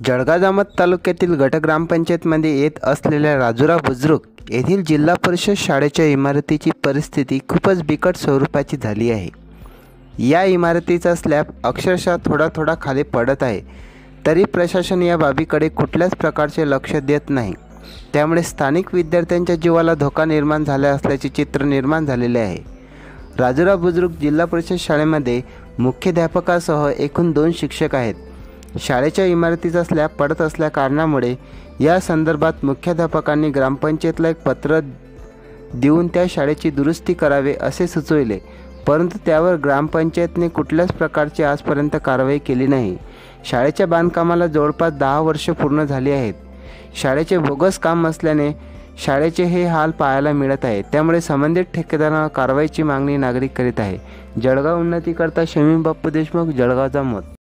जळगाव जामोद तालुक्यातील गट ग्रामपंचायतमध्ये येत असलेल्या राजुरा बुद्रुक येथील जिल्हा परिषद शाळेच्या इमारतीची परिस्थिती खूपच बिकट स्वरूपाची झाली आहे। या इमारतीचा स्लॅब अक्षरशः थोडा थोडा खाली पडत आहे, तरी प्रशासन या बाबीकडे कुठल्याच प्रकारचे लक्ष देत नाही। त्यामुळे स्थानिक विद्यार्थ्यांच्या जीवाला धोका निर्माण झाला असल्याचे चित्र निर्माण झालेले आहे। राजुरा बुद्रुक जिल्हा परिषद शाळेमध्ये मुख्याध्यापकासह एकूण 2 शिक्षक आहेत। शाळेच्या इमारतीचा स्लॅब पडत असल्या कारणामुळे या संदर्भात मुख्याध्यापकांनी ग्रामपंचायतला एक पत्र देऊन त्या शाळेची दुरुस्ती करावे असे सुचविले, परंतु त्यावर ग्रामपंचायतने कुठल्याच प्रकारची आजपर्यंत कारवाई केली नाही। शाळेच्या बांधकामाला जवळपास 10 वर्षे पूर्ण झाली आहेत। शाळेचे बोगस काम असल्याने शाळेचे हे हाल पाहायला मिळत आहे। त्यामुळे संबंधित ठेकेदारांना कारवाईची मागणी नागरिक करीत आहे। जळगाव उन्नतीकरता शमीम बाप्पू देशमुख, जळगाव जामोद।